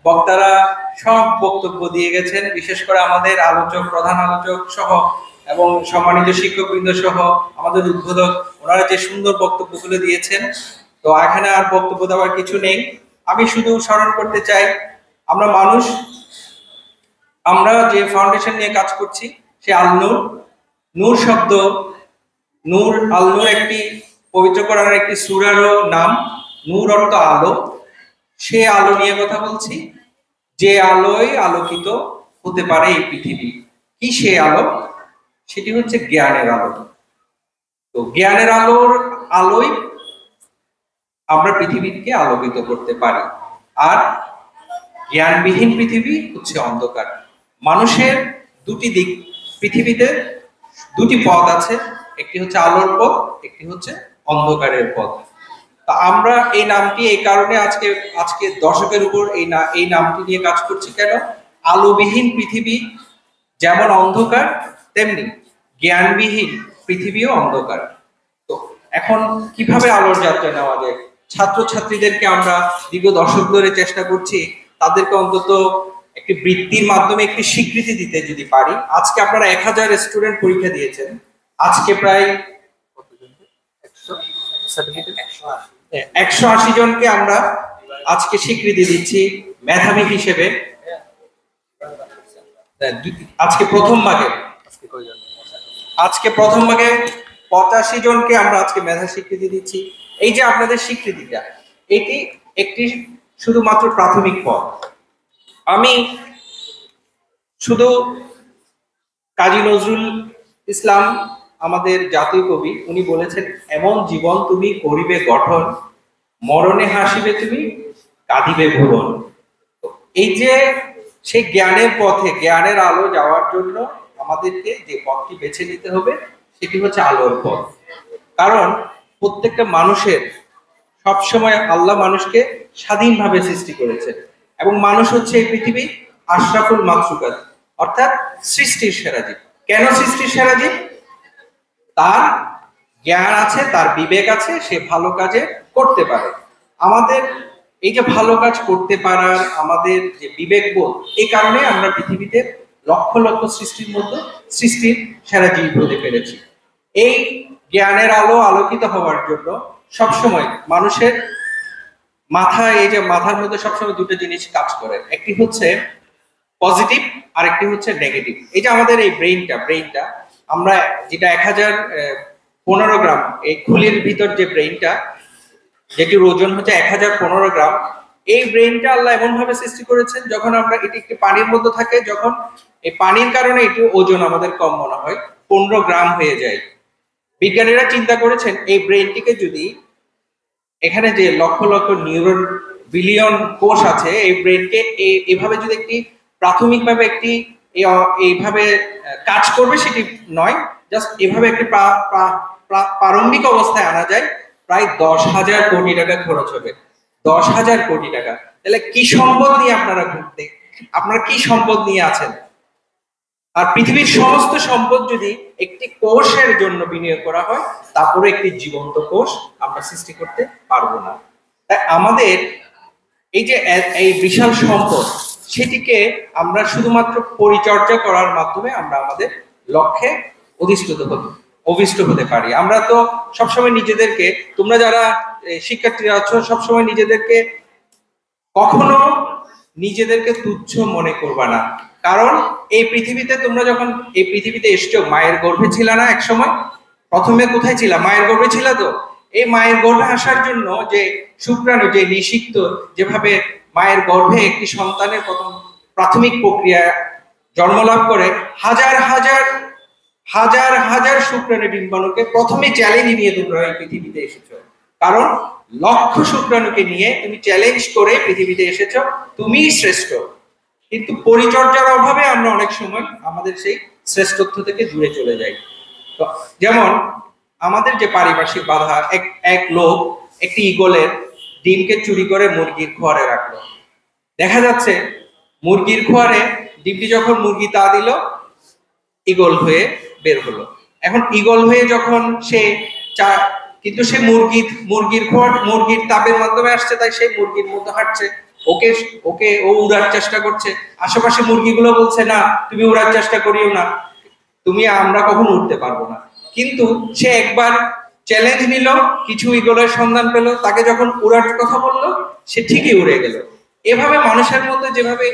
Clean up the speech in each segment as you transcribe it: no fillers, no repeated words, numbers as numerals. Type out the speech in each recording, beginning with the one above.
বক্তারা সব বক্তব্য দিয়ে গেছেন, বিশেষ করে আমাদের আলোচক, প্রধান আলোচক সহ এবং সম্মানিত শিক্ষকবৃন্দ সহ আমাদের উদ্বোধক, ওনারা যে সুন্দর বক্তব্যগুলো দিয়েছেন। তো এখানে আর বক্তব্য দেওয়ার কিছু নেই। আমি শুধু স্মরণ করতে চাই, আমরা মানুষ, আমরা যে ফাউন্ডেশন নিয়ে কাজ করছি সে আল নূর। নূর শব্দ, নূর, আল নূর একটি পবিত্র কোরআনের একটি সূরারও নাম। নূর অর্থ আলো। সে আলো নিয়ে কথা বলছি, যে আলোয় আলোকিত হতে পারে এই পৃথিবী। কি সে আলো? সেটি হচ্ছে জ্ঞানের আলো। তো জ্ঞানের আলোয় আমরা পৃথিবীকে আলোকিত করতে পারি। আর জ্ঞানবিহীন পৃথিবী হচ্ছে অন্ধকার। মানুষের দুটি দিক, পৃথিবীতে দুটি পথ আছে, একটি হচ্ছে আলোর পথ, একটি হচ্ছে অন্ধকারের পথ। তা আমরা এই নামটি এই কারণে আজকে দশকের উপর এই নামটি নিয়ে কাজ করছি। কেন? আলোবিহীন পৃথিবী যেমন অন্ধকার, তেমনি জ্ঞানবিহীন পৃথিবীও অন্ধকার। তো এখন কিভাবে আলোর যাত্রা নেওয়া যায়? ছাত্রছাত্রীদেরকে আমরা দীর্ঘ দশক ধরে চেষ্টা করছি, তাদেরকে অন্তত একটি বৃত্তির মাধ্যমে একটি স্বীকৃতি দিতে যদি পারি। আজকে আপনারা 1000 স্টুডেন্ট পরীক্ষা দিয়েছেন, আজকে প্রায় 180 জনকে আমরা আজকে স্বীকৃতি দিচ্ছি মেধাবী হিসেবে। আজকে প্রথম ভাগে 85 জনকে আমরা আজকে মেধা স্বীকৃতি দিচ্ছি। এই যে আপনাদের স্বীকৃতিটা, এটি একটি শুধুমাত্র প্রাথমিক পথ। আমি শুধু কাজী নজরুল ইসলাম, আমাদের জাতীয় কবি, উনি বলেছেন, এমন জীবন তুমি করিবে গঠন, মরণে হাসিবে তুমি, কাঁদিবে ভুবন। এই যে সেই জ্ঞানের পথে, জ্ঞানের আলো যাওয়ার জন্য আমাদেরকে যে পথটি বেছে নিতে হবে সেটি হচ্ছে আলোর পথ। কারণ প্রত্যেকটা মানুষের, সবসময় আল্লাহ মানুষকে স্বাধীনভাবে সৃষ্টি করেছে, এবং মানুষ হচ্ছে এই পৃথিবী আশরাফুল মাখলুকাত, অর্থাৎ সৃষ্টির সেরা জীব। কেন সৃষ্টির সেরা জীব? তার জ্ঞান আছে, তার বিবেক আছে, সে ভালো কাজে করতে পারে। আমাদের এই যে ভালো কাজ করতে পারার আমাদের যে বিবেকবোধ, এই কারণে আমরা পৃথিবীতে লক্ষ লক্ষ সৃষ্টির মধ্যে সৃষ্টির সেরা জীব হতে পেরেছি। এই জ্ঞানের আলো আলোকিত হওয়ার জন্য সবসময় মানুষের মাথায়, এই যে মাথার মধ্যে সবসময় দুটো জিনিস কাজ করে, একটি হচ্ছে পজিটিভ আর একটি হচ্ছে নেগেটিভ। এই যে আমাদের এই ব্রেইনটা আমরা যেটা 1015 গ্রাম, এই খুলির ভিতর যে ব্রেইনটা, যেটির ওজন হচ্ছে 1015 গ্রাম, এই ব্রেইনটা আল্লাহ এমন ভাবে সৃষ্টি করেছেন, যখন আমরা এটি একটি পানির মধ্যে থাকে, যখন এই পানির কারণে এটি ওজন আমাদের কম মনে হয়, 15 গ্রাম হয়ে যায়। বিজ্ঞানীরা চিন্তা করেছেন, এই ব্রেইনটিকে যদি, এখানে যে লক্ষ লক্ষ নিউরন, বিলিয়ন কোষ আছে, এই ব্রেইনকে এইভাবে যদি একটি প্রাথমিকভাবে একটি এইভাবে কাজ করবে সেটি নয়, জাস্ট এভাবে একটি প্রারম্ভিক অবস্থায় আনা যায়, প্রায় 10,000 কোটি টাকা খরচ হবে। 10,000 কোটি টাকা। তাহলে কি সম্পদ নিয়ে আপনারা ঘুরতে, আপনারা কি সম্পদ নিয়ে আছেন? আর পৃথিবীর সমস্ত সম্পদ যদি একটি কোষের জন্য বিনিয়োগ করা হয়, তারপরে একটি জীবন্ত কোষ আমরা সৃষ্টি করতে পারবো না। তাই আমাদের এই যে এই বিশাল সম্পদ, সেটিকে আমরা শুধুমাত্র পরিচর্যা করার মাধ্যমে আমরা আমাদের লক্ষ্যে অভিষ্ট হতে পারি। আমরা তো সবসময় নিজেদেরকে, তোমরা যারা শিক্ষার্থীরা আছো, সবসময় কখনো নিজেদেরকে তুচ্ছ মনে করবা না। কারণ এই পৃথিবীতে, তোমরা যখন এই পৃথিবীতে এসছো, মায়ের গর্ভে ছিল না এক সময়? প্রথমে কোথায় ছিল? মায়ের গর্ভে ছিল। তো এই মায়ের গর্ভে আসার জন্য যে শুক্রাণু, যে নিষিক্ত, যেভাবে মায়ের গর্ভে একটি সন্তানের প্রথম প্রাথমিক প্রক্রিয়া জন্মলাভ করে, হাজার হাজার হাজার হাজার শুক্রাণু ডিম্বাণুকে প্রথমে চ্যালেঞ্জ নিয়ে তোমরা এই পৃথিবীতে এসেছো। কারণ লক্ষ শুক্রাণুকে নিয়ে তুমি চ্যালেঞ্জ করে পৃথিবীতে এসেছো, তুমিই শ্রেষ্ঠ। কিন্তু পরিচর্যার অভাবে আমরা অনেক সময় আমাদের সেই শ্রেষ্ঠত্ব থেকে দূরে চলে যাই। তো যেমন আমাদের যে পারিপার্শ্বিক বাধা, এক লোক একটি ঈগলের ডিমকে চুরি করে মুরগির খোয়ারে রাখলো। দেখা যাচ্ছে মুরগির খোয়ারে ডিমটি যখন মুরগি তা দিল, ঈগল হয়ে বের হলো। এখন ঈগল হয়ে যখন সে কিন্তু সে মুরগির তাপের মাধ্যমে আসছে, তাই সেই মুরগির মধ্যে হাঁটছে। ওকে ওকে ও উড়ার চেষ্টা করছে, আশেপাশে মুরগিগুলো বলছে না তুমি উড়ার চেষ্টা করিও না, আমরা কখনো উঠতে পারবো না। কিন্তু সে একবার চ্যালেঞ্জ নিল, কিছু ইগলের সন্ধান পেল, তাকে যখন উড়ার কথা বললো সে ঠিকই উড়ে গেল। এভাবে মানুষের মধ্যে যেভাবে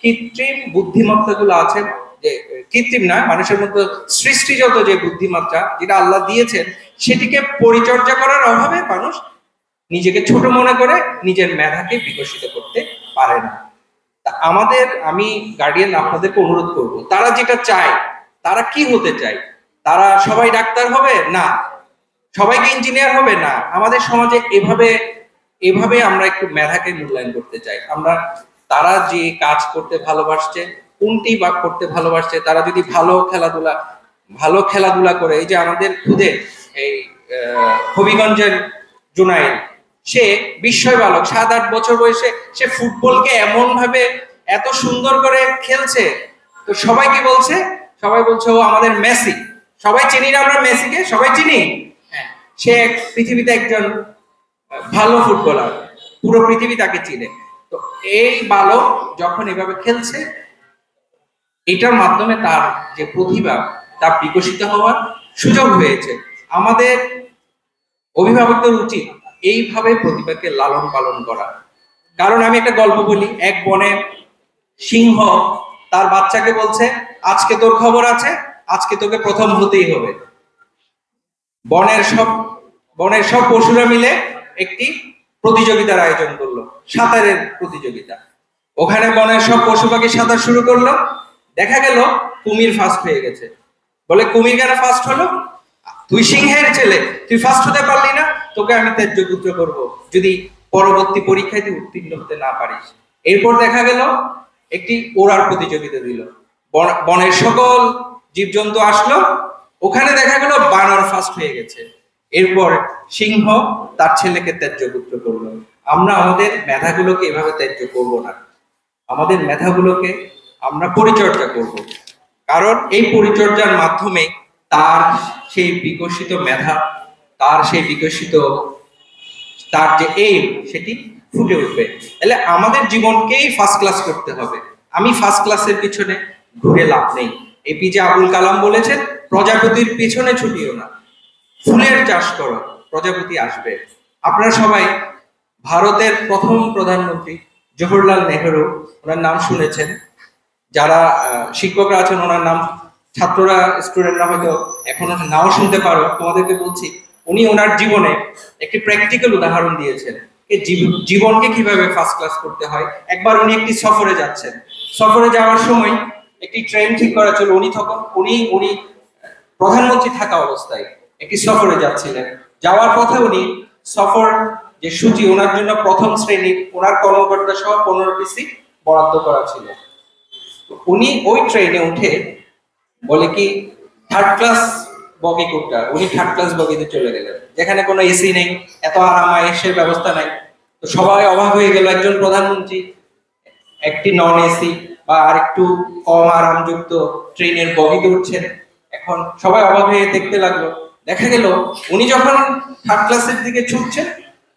কৃত্রিম বুদ্ধিমত্তা গুলো আছে, যে কৃত্রিম না, মানুষের মধ্যে সৃষ্টিগত যে বুদ্ধিমত্তা যেটা আল্লাহ দিয়েছেন, সেটিকে পরিচর্যা করার অভাবে মানুষ নিজেকে ছোট মনে করে নিজের মেধাকে বিকশিত করতে পারে না। আমি গার্ডিয়ান আপনাদেরকে অনুরোধ করব, তারা যেটা চায়, তারা কি হতে চায়? তারা সবাই ডাক্তার হবে না, সবাইকে ইঞ্জিনিয়ার হবে না। আমাদের সমাজে এভাবে আমরা একটু মেধাকে মূল্যায়ন করতে চাই। তারা যে কাজ করতে ভালোবাসছে, কোনটি বা করতে ভালোবাসছে, তারা যদি ভালো খেলাধুলা করে, এই যে আমাদের খুদে এই হবিগঞ্জের জুনায়েদ, সে বিস্ময় বালক, 7-8 বছর বয়সে সে ফুটবলকে এমন ভাবে এত সুন্দর করে খেলছে, তো সবাই কি বলছে? সবাই বলছে ও আমাদের মেসি। সবাই চিনি না আমরা মেসিকে? সবাই চিনি। হ্যাঁ, সে পৃথিবীতে একজন ভালো ফুটবলার, পুরো পৃথিবী তাকে চিনে। তো এই বালক যখন এভাবে খেলছে, এটার মাধ্যমে তার যে প্রতিভা, তার বিকশিত হওয়ার সুযোগ হয়েছে। আমাদের অভিভাবকদের উচিত এইভাবে প্রতিভাকে লালন পালন করা। কারণ আমি একটা গল্প বলি, এক বনে সিংহ তার বাচ্চাকে বলছে, আজকে তোর খবর আছে, আজকে তোকে প্রথম হতেই হবে। বনের সব পশুরা মিলে একটি প্রতিযোগিতার আয়োজন করলো, সাঁতারের প্রতিযোগিতা। ওখানে বনের সব পশু পাখি সাঁতার শুরু করলো। দেখা গেল কুমির ফার্স্ট হয়ে গেছে। বলে, কুমির কেন ফার্স্ট হলো? তুই সিংহের ছেলে, তুই ফার্স্ট হতে পারলি না, তোকে আমি ত্যায্য পুত্র করবো যদি পরবর্তী পরীক্ষায় তুই উত্তীর্ণ হতে না পারিস। এরপর দেখা গেল একটি ওড়ার প্রতিযোগিতা দিল। বনের সকল জীবজন্তু আসলো, ওখানে দেখা গেল বানর ফার্স্ট হয়ে গেছে। এরপর সিংহ তার ছেলেকে ত্যায্য পুত্র করলো। আমরা আমাদের মেধাগুলোকে এভাবে ত্যায্য করব না, আমাদের মেধাগুলোকে আমরা পরিচর্যা করব। কারণ এই পরিচর্যার মাধ্যমে তার সেই বিকশিত মেধা, তার যে এইম, সেটি ফুটে উঠবে। তাহলে আমাদের জীবনকেই ফার্স্ট ক্লাস করতে হবে। আমি ফার্স্ট ক্লাসের পিছনে ঘুরে লাভ নেই। এপিজে আবুল কালাম বলেছেন, প্রজাপতির পিছনে ছুটিও না, ফুলের চাষ করো, প্রজাপতি আসবে। আপনারা সবাই ভারতের প্রথম প্রধানমন্ত্রী জওহরলাল নেহেরু, ওনার নাম শুনেছেন। যারা শিক্ষকরা আছেন ওনার নাম, ছাত্ররা স্টুডেন্টরা হয়তো এখনো নাও শুনতে পারো, তোমাদেরকে বলছি। উনি ওনার জীবনে একটি প্র্যাকটিক্যাল উদাহরণ দিয়েছেন জীবনকে কিভাবে ফার্স্ট ক্লাস করতে হয়। একবার উনি একটি সফরে যাচ্ছেন, সফরে যাওয়ার সময় একটি ট্রেন ঠিক করা ছিল। উনি প্রধানমন্ত্রী থাকা অবস্থায় একটি সফরে যাচ্ছিলেন। যাওয়ার পথে উনি সফর যে সূচি, ওনার জন্য প্রথম শ্রেণীর ওনার কর্মকর্তা সহ 15টি সিট বরাদ্দ করা ছিল। উনি ওই ট্রেনে উঠে বলে কি, থার্ড ক্লাস বগি কোনটা? উনি থার্ড ক্লাস বগিতে চলে গেলেন, যেখানে কোনো এসি নেই, এত আরামায়েশের ব্যবস্থা নাই। তো সবাই অবাক হয়ে গেল, একজন প্রধানমন্ত্রী একটি নন এসি বা আর একটু কম আরামযুক্ত ট্রেনের বগিতে উঠছেন। এখন সবাই অবাক হয়ে দেখতে লাগলো। দেখা গেল উনি যখন থার্ড ক্লাসের দিকে ছুটছেন,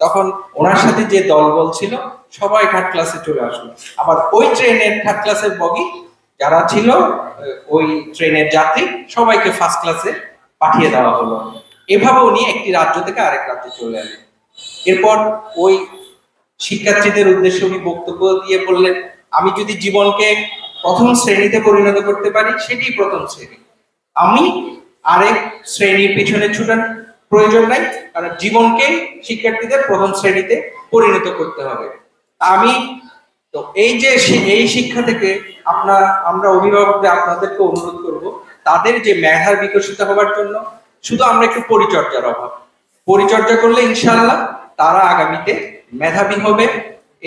তখন ওনার সাথে যে দলবল ছিল সবাই থার্ড ক্লাসে চলে আসলো। আবার ওই ট্রেনের থার্ড ক্লাসের বগি যারা ছিল, ওই ট্রেনের যাত্রী সবাইকে ফার্স্ট ক্লাসে পাঠিয়ে দেওয়া হলো। এভাবে উনি একটি রাজ্য থেকে আরেক রাজ্যে চলে এলেন। এরপর ওই শিক্ষার্থীদের উদ্দেশ্যে উনি বক্তব্য দিয়ে বললেন, আমি যদি জীবনকে প্রথম শ্রেণীতে পরিণত করতে পারি, সেটি প্রথম শ্রেণী। আমি আরেক শ্রেণীর পিছনে ছুটার প্রয়োজন নাই, কারণ জীবনকে শিক্ষার্থীদের প্রথম শ্রেণীতে পরিণত করতে হবে। আমি তো এই শিক্ষা থেকে আমরা অভিভাবকদের আপনাদেরকে অনুরোধ করব, তাদের যে মেধার বিকশিত হওয়ার জন্য শুধু আমরা একটু পরিচর্যা করলে ইনশাআল্লাহ তারা আগামীতে মেধাবী হবে।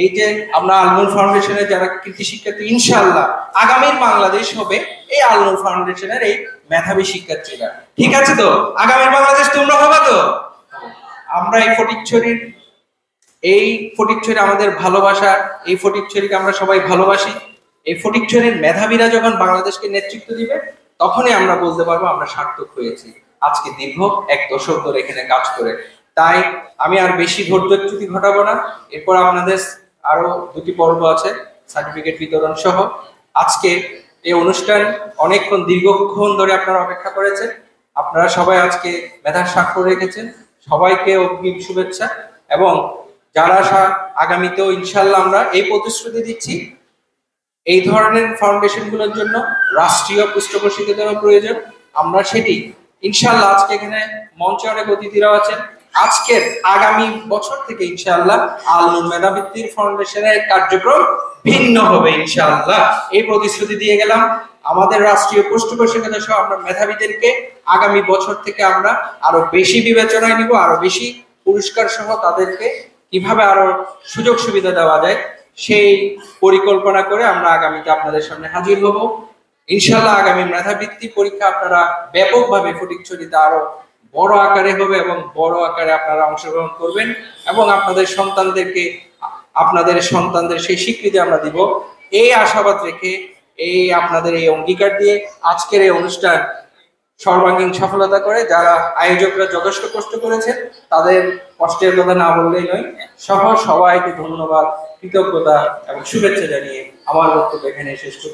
এই যে আমরা আল-নূর ফাউন্ডেশনের যারা কৃতি শিক্ষার্থী, ইনশাআল্লাহ আগামীর বাংলাদেশ হবে এই আল-নূর ফাউন্ডেশনের এই মেধাবী শিক্ষার্থীরা। ঠিক আছে তো? আগামীর বাংলাদেশ তোমরা হবে তো? আমরা এই ফটিকছড়ি আমাদের ভালোবাসা, এই ফটিকছড়িকে আমরা সবাই ভালোবাসি। এই ফটিকছড়ির মেধাবীরা যখন বাংলাদেশকে নেতৃত্ব দিবে, তখনই আমরা বলতে পারবো আমরা সার্থক হয়েছি আজকে দীর্ঘ 1 দশক ধরে এখানে কাজ করে। তাই আমি আর বেশি ধৈর্যচ্যুতি ঘটাবো না। এরপর আপনাদের আরো দুটি পর্ব আছে, সার্টিফিকেট বিতরণ সহ। আজকে এই অনুষ্ঠান অনেকক্ষণ দীর্ঘক্ষণ ধরে আপনারা অপেক্ষা করেছেন। আপনারা সবাই আজকে মেধার স্বাক্ষর রেখেছেন, সবাইকে অগ্রিম শুভেচ্ছা। এবং যারা আগামীতেও ইনশাল্লাহ আমরা এই প্রতিশ্রুতি দিচ্ছি, এই ধরনের ফাউন্ডেশন গুলোর জন্য রাষ্ট্রীয় পৃষ্ঠপোষকতার প্রয়োজন, আমরা সেটি ইনশাল্লাহ, আজকে এখানে মঞ্চে অনেক অতিথিরা আছেন, আজকের আগামী বছর থেকে ইনশাআল্লাহ আল নূর মেধাবৃত্তির ফাউন্ডেশনের কার্যক্রম ভিন্ন হবে ইনশাআল্লাহ, এই প্রতিশ্রুতি দিয়ে গেলাম। আমাদের রাষ্ট্রীয় পৃষ্ঠপোষকতা সহ আমরা মেধাবীদেরকে আগামী বছর থেকে আমরা আরো বেশি বিবেচনায় নিব, আরো বেশি পুরস্কার সহ তাদেরকে কিভাবে আরো সুযোগ সুবিধা দেওয়া যায় সেই পরিকল্পনা করে আমরা আগামীতে আপনাদের সামনে হাজির হব ইনশাআল্লাহ। আগামী মেধাবৃত্তি পরীক্ষা আপনারা ব্যাপকভাবে ফটিকছড়িতে আরো বড় আকারে হবে এবং বড় আকারে আপনারা অংশগ্রহণ করবেন এবং আপনাদের সন্তানদের সেই স্বীকৃতি আমরা দিব, এই আশাবাদ রেখে, এই আপনাদের এই অঙ্গীকার দিয়ে আজকের এই অনুষ্ঠান সর্বাঙ্গীন সফলতা করে যারা আয়োজকরা যথেষ্ট কষ্ট করেছেন, তাদের কষ্টের কথা না বললেই নয়, সবাইকে ধন্যবাদ, কৃতজ্ঞতা এবং শুভেচ্ছা জানিয়ে আমার বক্তব্য এখানে শেষ করছি।